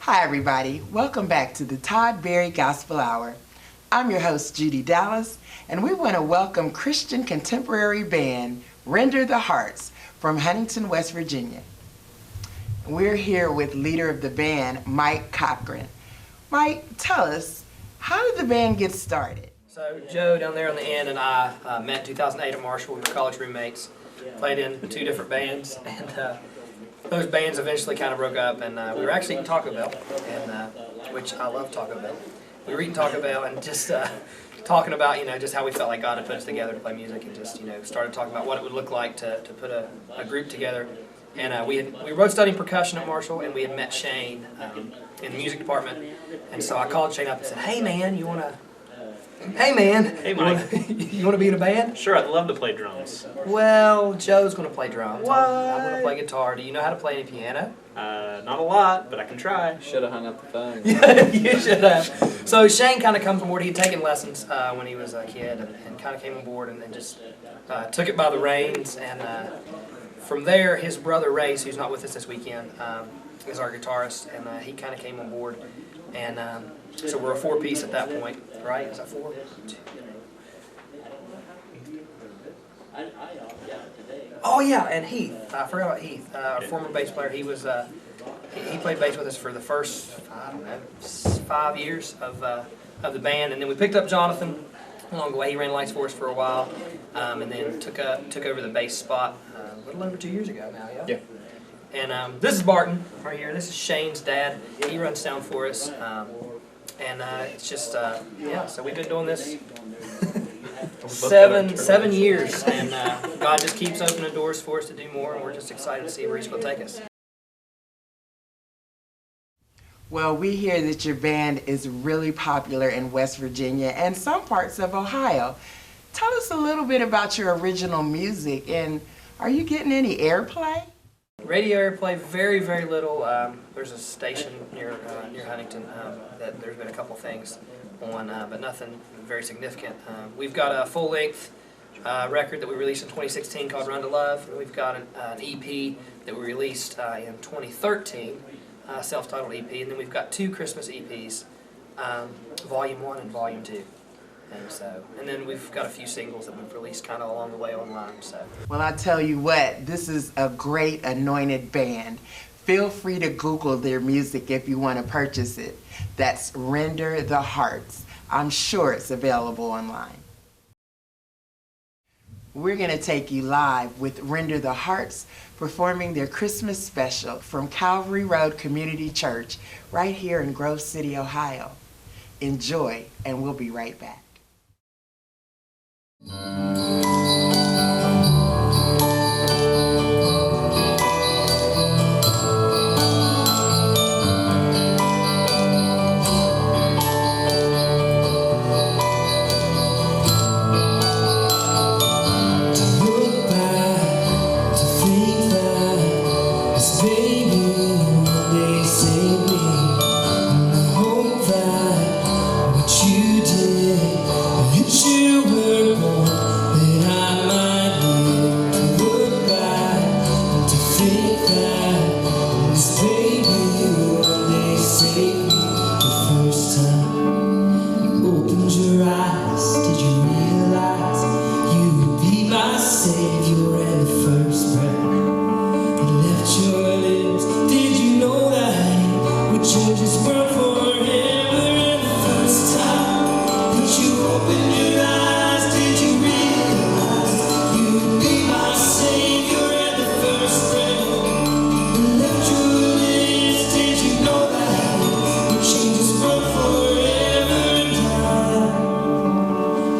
Hi everybody, welcome back to the Todd Berry Gospel Hour. I'm your host Judy Dallas, and we want to welcome Christian contemporary band Render the Hearts from Huntington, West Virginia. We're here with leader of the band, Mike Cochran. Mike, tell us, how did the band get started? So Joe down there on the end and I met in 2008 at Marshall. We were college roommates, played in two different bands, and those bands eventually kind of broke up, and we were actually eating Taco Bell, and which I love Taco Bell. We were eating Taco Bell and just talking about, just how we felt like God had put us together to play music, and just, started talking about what it would look like to put a group together. And we were both studying percussion at Marshall, and we had met Shane in the music department. And so I called Shane up and said, hey man, Hey Mike. you want to be in a band? Sure, I'd love to play drums. Well, Joe's going to play drums. What? I'm going to play guitar. Do you know how to play any piano? Not a lot, but I can try. Should have hung up the phone. Yeah, you should have. So Shane kind of come on board. He'd taken lessons when he was a kid, and kind of came on board and just took it by the reins. And from there, his brother Race, who's not with us this weekend, is our guitarist, and he kind of came on board. And so we're a four-piece at that point, right? Is that four? Oh yeah, and Heath. I forgot about Heath, our former bass player. He was he played bass with us for the first 5 years of the band, and then we picked up Jonathan along the way. He ran lights for us for a while, and then took over the bass spot a little over 2 years ago now. Yeah. And this is Barton right here. This is Shane's dad. He runs sound for us, and it's just yeah. So we've been doing this. Seven years, and God just keeps opening doors for us to do more, and we're just excited to see where He's going to take us. Well, we hear that your band is really popular in West Virginia and some parts of Ohio. Tell us a little bit about your original music, and are you getting any airplay? Radio airplay, very, very little. There's a station near Huntington that there's been a couple things on, but nothing very significant. We've got a full-length record that we released in 2016 called Run to Love. And we've got an EP that we released in 2013, self-titled EP, and then we've got two Christmas EPs, Volume 1 and Volume 2. And then we've got a few singles that we've released kind of along the way online. So. Well, I tell you what, this is a great anointed band. Feel free to Google their music if you want to purchase it. That's Render the Hearts. I'm sure it's available online. We're going to take you live with Render the Hearts performing their Christmas special from Calvary Road Community Church right here in Grove City, Ohio. Enjoy, and we'll be right back.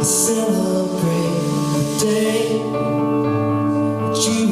Celebrate the day that you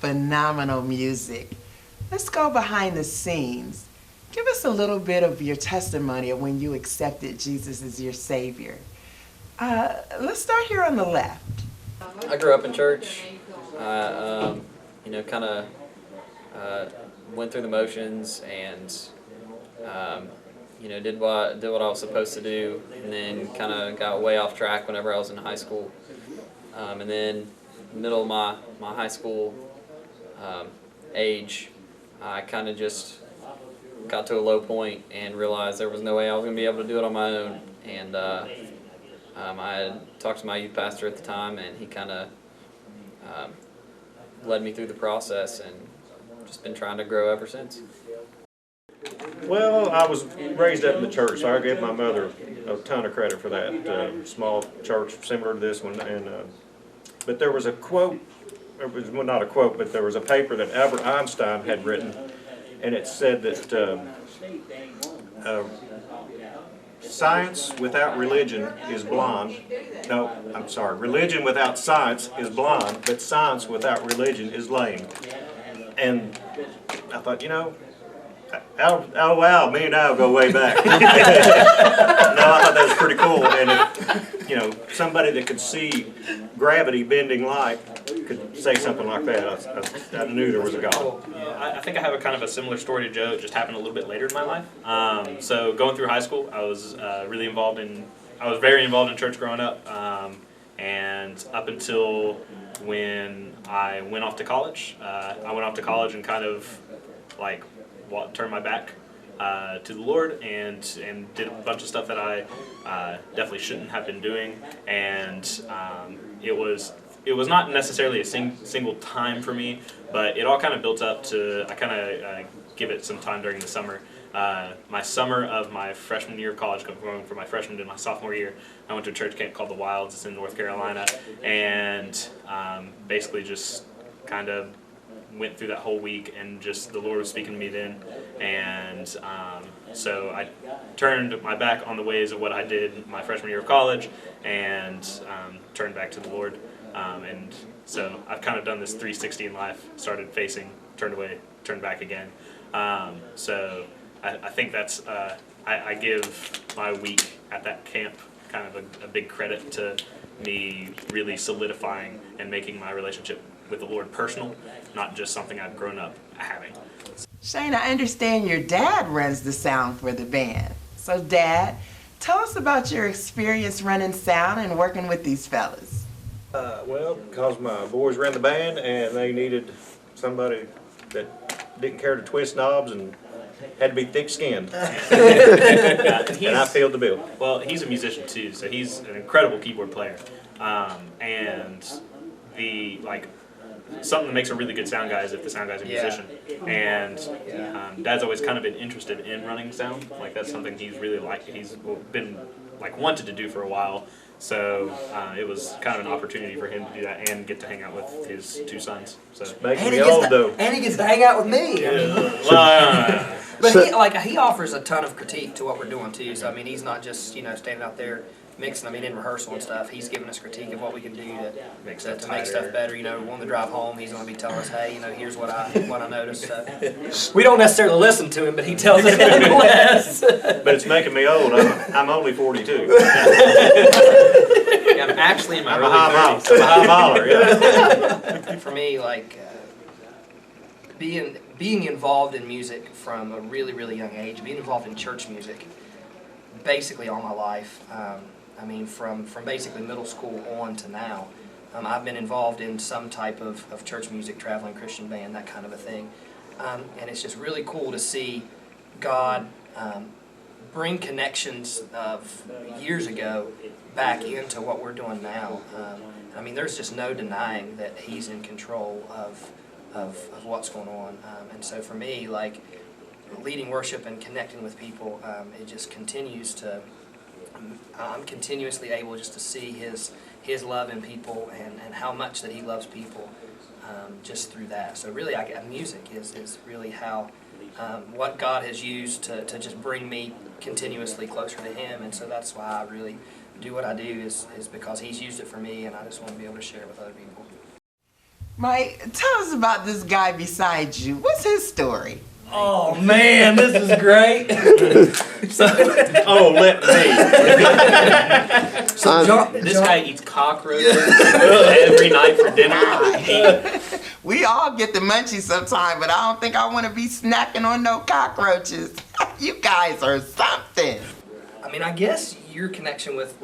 phenomenal music. Let's go behind the scenes. Give us a little bit of your testimony of when you accepted Jesus as your Savior. Let's start here on the left. I grew up in church. Kind of went through the motions and did what I was supposed to do, and then kind of got way off track whenever I was in high school. And then middle of my high school age, I kind of just got to a low point and realized there was no way I was going to be able to do it on my own. And I had talked to my youth pastor at the time, and he kind of led me through the process, and just been trying to grow ever since. Well, I was raised up in the church, so I give my mother a ton of credit for that. Small church similar to this one, but there was a quote, well, not a quote, but there was a paper that Albert Einstein had written, and it said that science without religion is blind. No, I'm sorry. Religion without science is blind, but science without religion is lame. And I thought, oh wow, me and I will go way back. No, I thought that was pretty cool. And if, somebody that could see gravity bending light could say something like that, I knew there was a God. I think I have a kind of a similar story to Joe. It just happened a little bit later in my life. So going through high school, I was very involved in church growing up, and up until when I went off to college. I went off to college and kind of turned my back to the Lord and did a bunch of stuff that I definitely shouldn't have been doing, and it was not necessarily a single time for me, but it all kind of built up to, I kind of give it some time during the summer. My summer of my freshman year of college, going from my freshman to my sophomore year, I went to a church camp called the Wilds. It's in North Carolina, and basically just kind of went through that whole week, and just the Lord was speaking to me then, and so I turned my back on the ways of what I did my freshman year of college, and turned back to the Lord, and so I've kind of done this 360 in life, started facing, turned away, turned back again. So I think that's, I give my week at that camp kind of a big credit to me really solidifying and making my relationship with the Lord personal, not just something I've grown up having. Shane, I understand your dad runs the sound for the band. So Dad, tell us about your experience running sound and working with these fellas. Well, because my boys ran the band and they needed somebody that didn't care to twist knobs and had to be thick-skinned. And I filled the bill. Well, he's a musician too, so he's an incredible keyboard player. And something that makes a really good sound guy is if the sound guy's a musician. And Dad's always kind of been interested in running sound. That's something he's really he's been wanted to do for a while. So it was kind of an opportunity for him to do that and get to hang out with his two sons. So making me old though. And he gets to hang out with me. But he offers a ton of critique to what we're doing too. So he's not just standing out there mixing. In rehearsal and stuff, he's giving us critique of what we can do to make stuff better. On the drive home, he's going to be telling us, hey, here's what I noticed. So. We don't necessarily listen to him, but he tells us nonetheless. But it's making me old. I'm only 42. I'm actually in my I'm early a 30s. high miler. Yeah. For me, being involved in music from a really, really young age, being involved in church music, basically all my life. From basically middle school on to now, I've been involved in some type of church music, traveling Christian band, that kind of a thing. And it's just really cool to see God bring connections of years ago back into what we're doing now. There's just no denying that He's in control of what's going on. And so for me, leading worship and connecting with people, it just continues to, I'm continuously able just to see His love in people and how much that He loves people just through that. So really, music is really how, what God has used to just bring me continuously closer to Him. And so that's why I really do what I do is because He's used it for me, and I just want to be able to share it with other people. Mike, tell us about this guy beside you. What's his story? Oh man, this is great. Oh, let me. This guy eats cockroaches every night for dinner. We all get the munchies sometime, but I don't think I want to be snacking on no cockroaches. You guys are something. I mean, I guess your connection with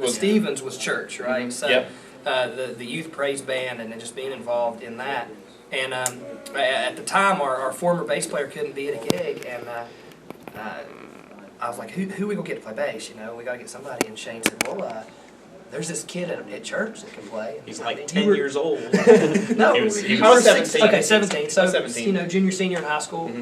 Stevens was church, right? So Yep. the youth praise band and then just being involved in that. And at the time, our former bass player couldn't be at a gig, and I was like, who we gonna get to play bass? You know, we gotta get somebody. And Shane said, well, there's this kid at church that can play. He's I like mean, 10 years old. No, He was I was 17. Okay, 17. So 17. you know, junior, senior in high school,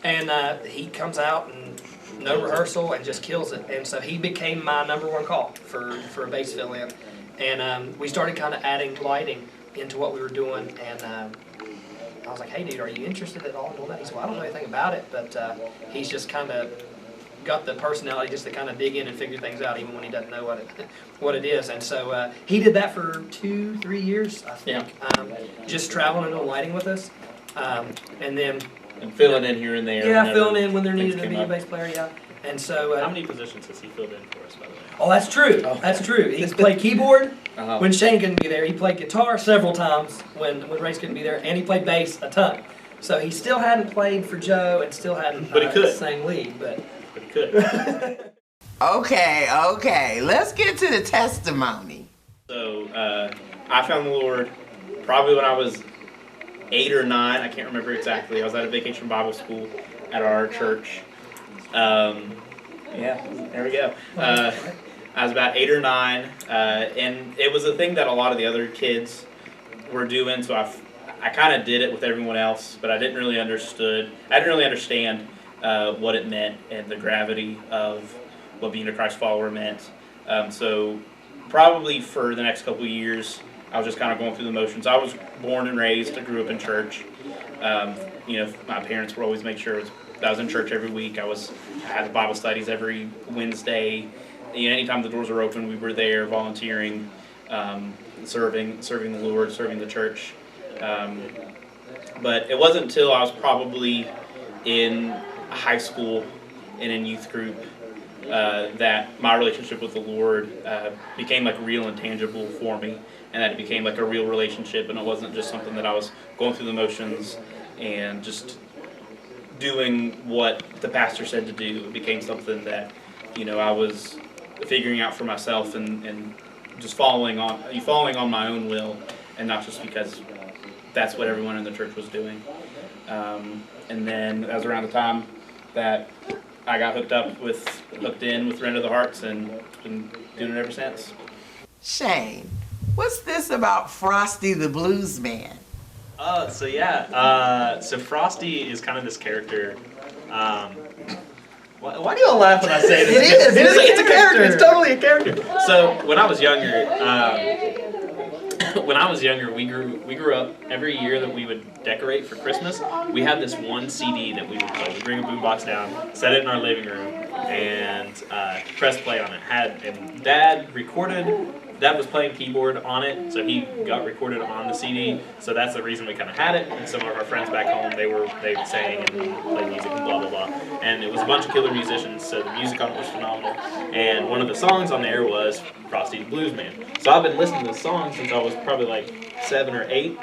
and he comes out and no rehearsal and just kills it. And so he became my #1 call for a bass fill-in, and we started kind of adding lighting into what we were doing. And I was like, hey, dude, are you interested at all in doing that? He said, well, I don't know anything about it, but he's just kind of got the personality just to kind of dig in and figure things out, even when he doesn't know what it is. And so he did that for 2-3 years, I think, just traveling and doing lighting with us, and then filling in here and there. yeah, filling in when there things needed to came be a up. bass player, yeah. And so How many positions has he filled in for us, by the way? oh, that's true. That's true. He played keyboard when Shane couldn't be there. He played guitar several times when Race couldn't be there, and he played bass a ton. So he still hadn't played for Joe and still hadn't But he could. sang lead, but But he could. Okay, let's get to the testimony. So I found the Lord probably when I was 8 or 9. I can't remember exactly. I was at a vacation Bible school at our church. Yeah, there we go. I was about 8 or 9, and it was a thing that a lot of the other kids were doing. So I kind of did it with everyone else, but I didn't really understand what it meant and the gravity of what being a Christ follower meant. So probably for the next couple of years, I was just kind of going through the motions. I was born and raised. I grew up in church. My parents would always make sure I was in church every week. I had Bible studies every Wednesday. Anytime the doors were open, we were there volunteering, serving the Lord, serving the church. But it wasn't until I was probably in high school and in youth group that my relationship with the Lord became like real and tangible for me, and that it became like a real relationship, and it wasn't just something that I was going through the motions and just doing what the pastor said to do. It became something that I was figuring out for myself and just following on my own will, and not just because that's what everyone in the church was doing. And then that was around the time that I got hooked in with Render the Hearts, and been doing it ever since. Shane, what's this about Frosty the Blues Man? So Frosty is kind of this character. Why do y'all laugh when I say this? It's a character. It's totally a character. So when I was younger, we grew up. Every year that we would decorate for Christmas, we had this one CD that we would play. We'd bring a boombox down, set it in our living room, and press play on it. And Dad was playing keyboard on it, so he got recorded on the CD. So that's the reason we kind of had it. And some of our friends back home, they sang and played music and blah blah blah. And it was a bunch of killer musicians, so the music on it was phenomenal. And one of the songs on there was Frosty the Blues Man. So I've been listening to the song since I was probably like 7 or 8.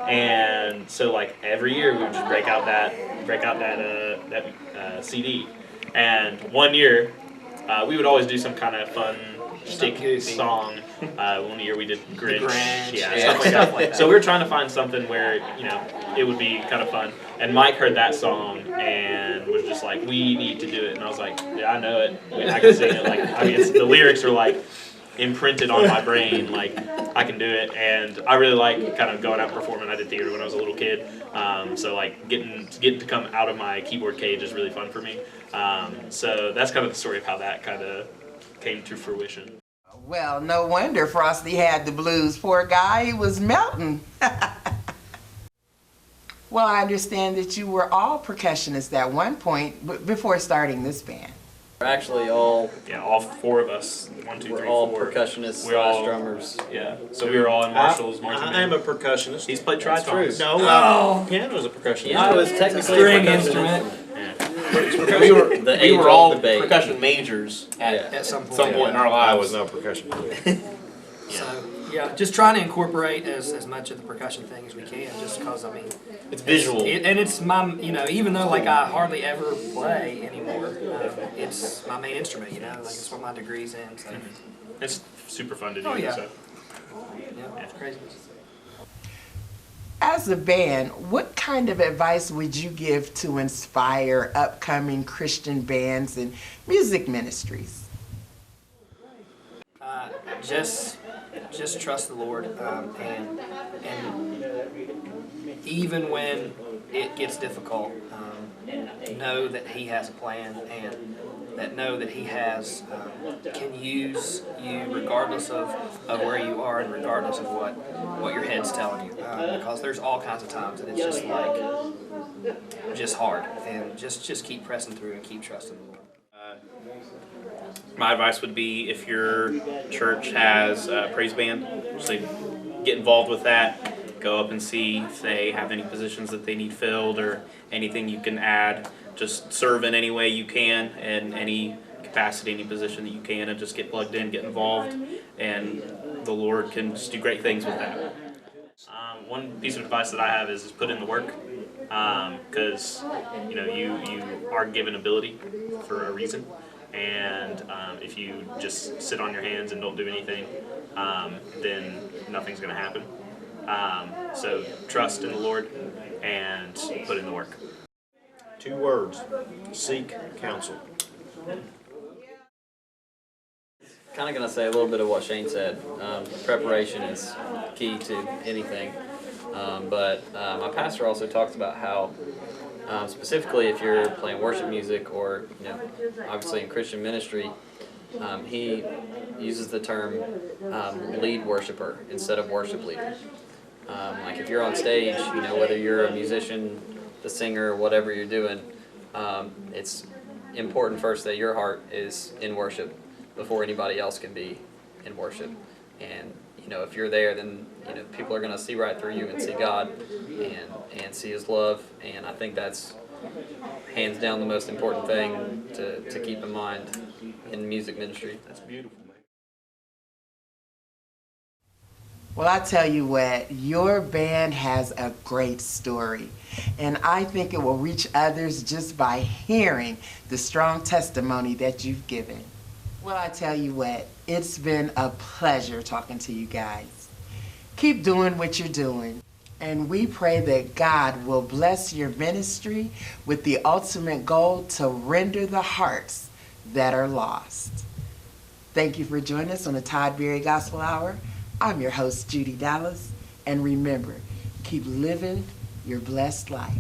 And so like every year we would just break out that CD. And one year we would always do some kind of fun stick song. One year we did Grinch, stuff like that. So we were trying to find something where it would be kind of fun. And Mike heard that song and was just like, "We need to do it." And I was like, "Yeah, I know it. I can sing it." The lyrics are like imprinted on my brain. Like I can do it, and I really like kind of going out and performing. I did theater when I was a little kid, so like getting to come out of my keyboard cage is really fun for me. So that's kind of the story of how that kind of came to fruition. Well, no wonder Frosty had the blues. Poor guy, he was melting. Well, I understand that you were all percussionists at one point before starting this band. We're actually all all four of us, one, two, we're three, all four. percussionists We're all- slash drummers. Yeah, so we were all in Marshall's marching I am band. a percussionist. He's played That's tritongs. true. No, piano is a percussionist. Piano is technically String a percussion instrument. We were, The we age were old all debate. percussion majors at Yeah. At some point. some point in our I lives. was no percussion. So, yeah, just trying to incorporate as much of the percussion thing as we can, just because, I mean, It's visual. and it's my, even though like I hardly ever play anymore, it's my main instrument, like it's what my degree's in, so, It's super fun to do. Oh, yeah. So. yeah, it's crazy. As a band, what kind of advice would you give to inspire upcoming Christian bands and music ministries? Just trust the Lord, and even when it gets difficult, know that He has a plan, and know that He can use you regardless of where you are and regardless of what your head's telling you, because there's all kinds of times that it's just like just hard, and just keep pressing through and keep trusting the Lord. My advice would be if your church has a praise band, just like get involved with that. Go up and see if they have any positions that they need filled or anything you can add. Just serve in any way you can, in any capacity, any position that you can, and just get plugged in, get involved, and the Lord can just do great things with that. One piece of advice that I have is put in the work, because you are given ability for a reason. And if you just sit on your hands and don't do anything, then nothing's going to happen. So trust in the Lord and put in the work. 2 words: seek counsel. Kind of going to say a little bit of what Shane said. Preparation is key to anything. But my pastor also talks about how, specifically if you're playing worship music or, obviously in Christian ministry, he uses the term lead worshiper instead of worship leader. Like if you're on stage, whether you're a musician, the singer, whatever you're doing, it's important first that your heart is in worship before anybody else can be in worship. And if you're there, then people are going to see right through you and see God and see His love. And I think that's hands down the most important thing to keep in mind in music ministry. That's beautiful, man. Well, I tell you what, your band has a great story, and I think it will reach others just by hearing the strong testimony that you've given. Well, I tell you what, it's been a pleasure talking to you guys. Keep doing what you're doing, and we pray that God will bless your ministry with the ultimate goal to render the hearts that are lost. Thank you for joining us on the Todd Berry Gospel Hour. I'm your host, Judy Dallas, and remember, keep living your blessed life.